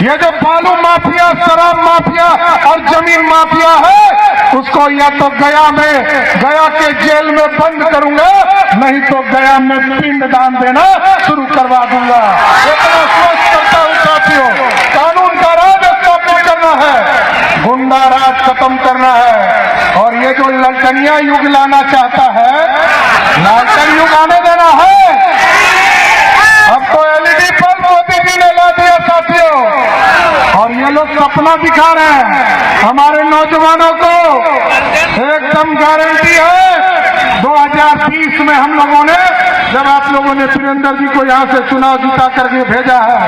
ये जो बालू माफिया, शराब माफिया और जमीन माफिया है, उसको या तो गया के जेल में बंद करूंगा, नहीं तो गया में पिंड दान देना शुरू करवा दूंगा। इतना स्पष्ट करता हूं साथियों, कानून का राज स्थापित करना है, गुंडा राज खत्म करना है। और ये जो ललटनिया युग लाना चाहता है, लालटन युग आने देना है। अब तो एलईडी बल्ब मोदी जी ने ला दिया साथियों, और ये लोग सपना दिखा रहे हैं हमारे नौजवानों को। एकदम गारंटी है 2020 में हम लोगों ने, जब आप लोगों ने सुरेंद्र जी को यहां से चुनाव जीता करके भेजा है,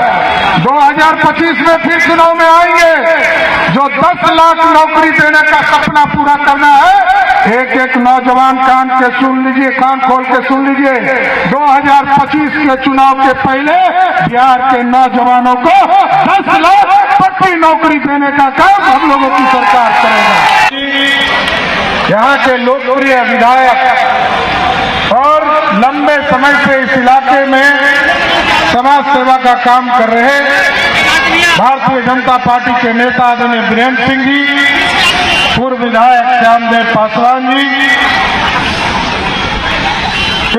2025 में फिर चुनाव में आएंगे। जो 10 लाख नौकरी देने का सपना पूरा करना है, एक एक नौजवान कान के सुन लीजिए, कान खोल के सुन लीजिए। 2025 के चुनाव के पहले बिहार के नौजवानों को 10 लाख पक्की नौकरी देने का काम हम लोगों की सरकार करेगा। यहाँ के लोकप्रिय विधायक और लंबे समय से इस इलाके में समाज सेवा का काम कर रहे भारतीय जनता पार्टी के नेता आदरणीय वीरेंद्र सिंह जी, पूर्व विधायक श्यामदेव पासवान जी,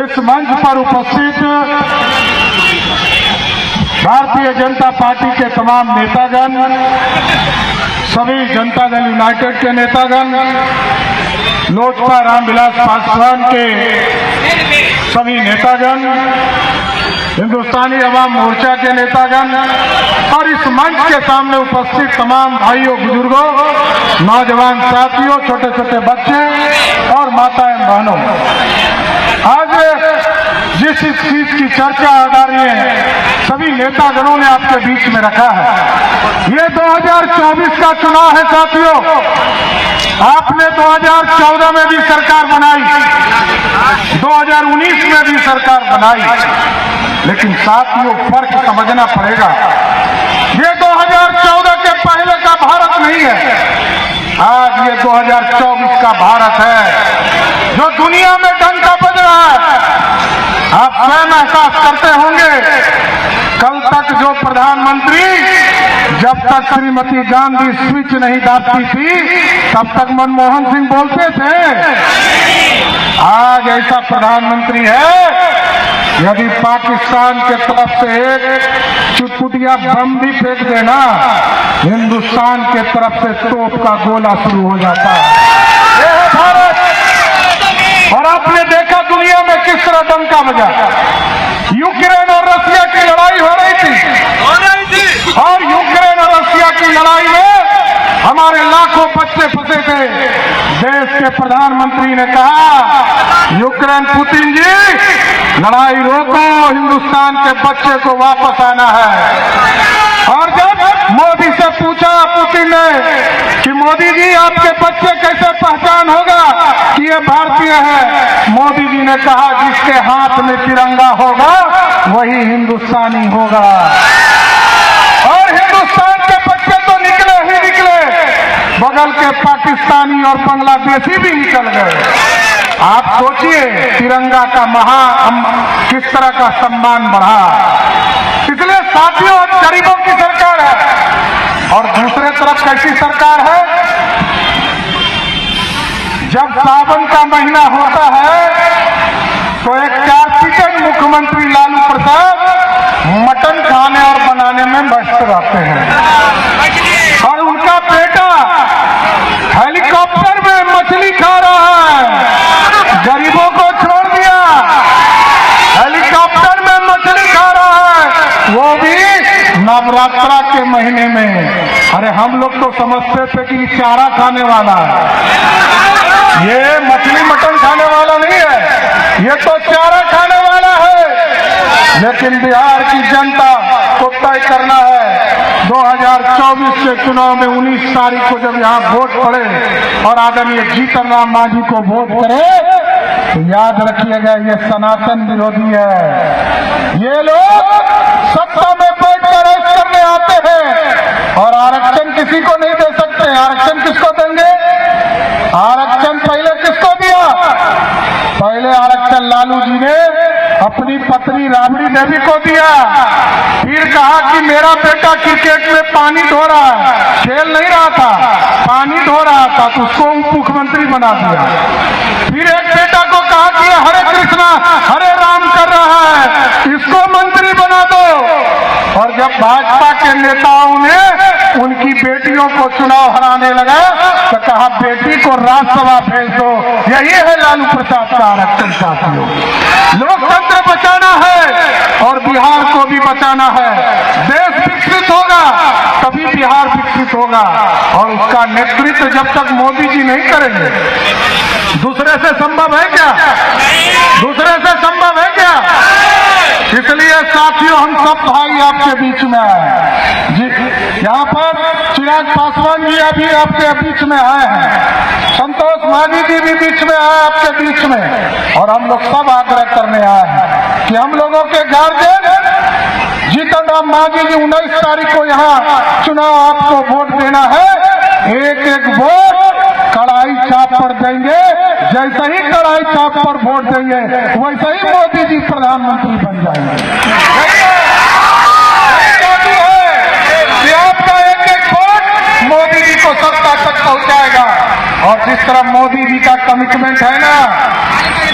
इस मंच पर उपस्थित भारतीय जनता पार्टी के तमाम नेतागण, सभी जनता दल यूनाइटेड के नेतागण, लोजपा रामविलास पासवान के सभी नेतागण, हिंदुस्तानी अवाम मोर्चा के नेतागण और इस मंच के सामने उपस्थित तमाम भाइयों, बुजुर्गों, नौजवान साथियों, छोटे छोटे बच्चे और माताएं बहनों, आज जिस चीज की चर्चा आ रही है, सभी नेतागणों ने आपके बीच में रखा है। ये 2024 का चुनाव है साथियों। आपने 2014 में भी सरकार बनाई, 2019 में भी सरकार बनाई, लेकिन साथियों फर्क समझना पड़ेगा। ये 2014 के पहले का भारत नहीं है, आज ये 2024 का भारत है जो दुनिया में डंका बज रहा है। आप स्वयं एहसास करते होंगे, कल तक जो प्रधानमंत्री, जब तक श्रीमती गांधी स्विच नहीं दाबती थी, तब तक मनमोहन सिंह बोलते थे। आज ऐसा प्रधानमंत्री है, यदि पाकिस्तान के तरफ से एक चुटपुटिया बम भी फेंक देना, हिंदुस्तान के तरफ से तोप का गोला शुरू हो जाता है। यह है भारत। और आपने देखा दुनिया में किस तरह डंका बजा। यूक्रेन और रसिया की लड़ाई हो रही थी, और यूक्रेन और रसिया की लड़ाई में हमारे लाखों बच्चे फंसे थे। देश के प्रधानमंत्री ने कहा, यूक्रेन पुतिन जी, लड़ाई रोको, हिंदुस्तान के बच्चे को वापस आना है। और जब मोदी से पूछा पुतिन ने कि मोदी जी आपके बच्चे कैसे पहचान होगा कि ये भारतीय है, मोदी जी ने कहा, जिसके हाथ में तिरंगा होगा वही हिंदुस्तानी होगा। और हिंदुस्तान के बच्चे तो निकले ही निकले, बगल के पाकिस्तानी और बांग्लादेशी भी निकल गए। आप सोचिए तिरंगा का किस तरह का सम्मान बढ़ा। इसलिए साथियों, गरीबों की सरकार है। और दूसरे तरफ कैसी सरकार है, जब सावन का महीना होता है तो एक कार्तिकेय मुख्यमंत्री लालू प्रसाद मटन खाने और बनाने में व्यस्त रहते हैं, और उनका बेटा हेलीकॉप्टर में मछली खा रहा है। गरीबों को छोड़ दिया, हेलीकॉप्टर में मछली खा रहा है, वो भी नवरात्रा के महीने में। अरे हम लोग तो समझते थे कि चारा खाने वाला है, ये मछली मटन खाने वाला नहीं है, ये तो चारा खाने वाला है। लेकिन बिहार की जनता को तय करना है 2024 के चुनाव में 19 तारीख को जब यहाँ वोट पड़े और आदरणीय जीतन राम मांझी को वोट करे, तो याद रखिएगा ये सनातन विरोधी है। ये लोग सत्ता में बैठकर ऐश करने आते हैं और आरक्षण किसी को नहीं दे सकते। आरक्षण किसको देंगे? आरक्षण पहले किसको दिया? पहले आरक्षण लालू जी ने अपनी पत्नी राबड़ी देवी को दिया, फिर कहा कि मेरा बेटा क्रिकेट में पानी ढो रहा है, खेल नहीं रहा था, पानी ढो रहा था, तो उसको मुख्यमंत्री बना दिया। फिर एक बेटा को कहा कि हरे कृष्णा हरे राम कर रहा है, इसको मंत्री बना दो। और जब भाजपा के नेताओं ने उनकी बेटियों को चुनाव हराने लगा तो कहा बेटी को राज्यसभा भेज दो। यही है लालू प्रसाद का आरक्षण साथियों। लोकतंत्र बचाना है और बिहार को भी बचाना है। देश विकसित होगा तभी बिहार विकसित होगा, और उसका नेतृत्व जब तक मोदी जी नहीं करेंगे, दूसरे से संभव है क्या? दूसरे से संभव है क्या? इसलिए साथियों हम सब भाई आपके बीच में आए जी। यहाँ पर चिराग पासवान जी अभी आपके बीच में आए हैं, संतोष मांझी जी भी बीच में आए आपके बीच में, और हम लोग सब आग्रह करने आए हैं कि हम लोगों के गार्जियन जीतन राम मांझी जी 19 तारीख को यहाँ चुनाव आपको वोट देना है। एक एक वोट कड़ाई चाप पर देंगे, जैसे ही कड़ाई चाप पर वोट देंगे वैसे ही मोदी जी प्रधानमंत्री बन जाएंगे। आपका एक एक वोट मोदी जी को सत्ता तक पहुंचाएगा। और जिस तरह मोदी जी का कमिटमेंट है ना,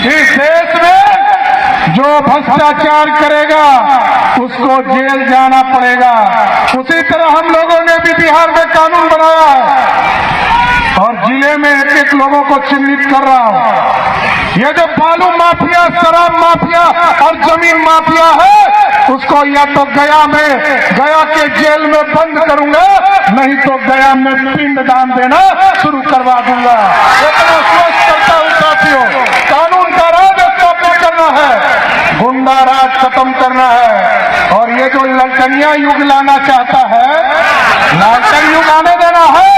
इस देश में जो भ्रष्टाचार करेगा उसको जेल जाना पड़ेगा। उसी तरह हम लोगों ने भी बिहार में कानून बनाया है और जिले में एक एक लोगों को चिन्हित कर रहा हूं। ये जो बालू माफिया, शराब माफिया और जमीन माफिया है, उसको या तो गया के जेल में बंद करूंगा, नहीं तो गया में पिंड दान देना शुरू करवा दूंगा। इतना स्पष्ट करता हूं साथियों, कानून का राज स्थापित करना है, गुंडा राज खत्म करना है। और ये जो ललटनिया युग लाना चाहता है, लालटन युग आने देना है।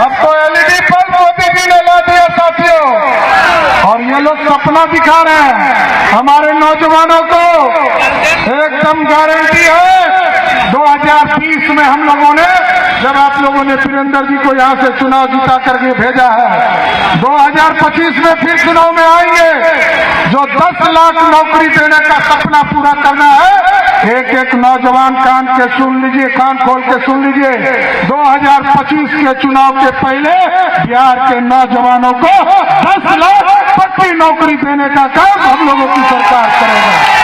अब तो एलईडी पर मोदी जी ने ला दिया साथियों, और ये लोग सपना दिखा रहे हैं हमारे नौजवानों को। एकदम गारंटी है 2020 में हम लोगों ने, जब आप लोगों ने वीरेंद्र जी को यहाँ से चुनाव जीता करके भेजा है, 2025 में फिर चुनाव में आएंगे। जो 10 लाख नौकरी देने का सपना पूरा करना है, एक एक नौजवान कान के सुन लीजिए, कान खोल के सुन लीजिए। 2025 के चुनाव के पहले बिहार के नौजवानों को 10 लाख पक्की नौकरी देने का काम हम लोगों की सरकार करेगा।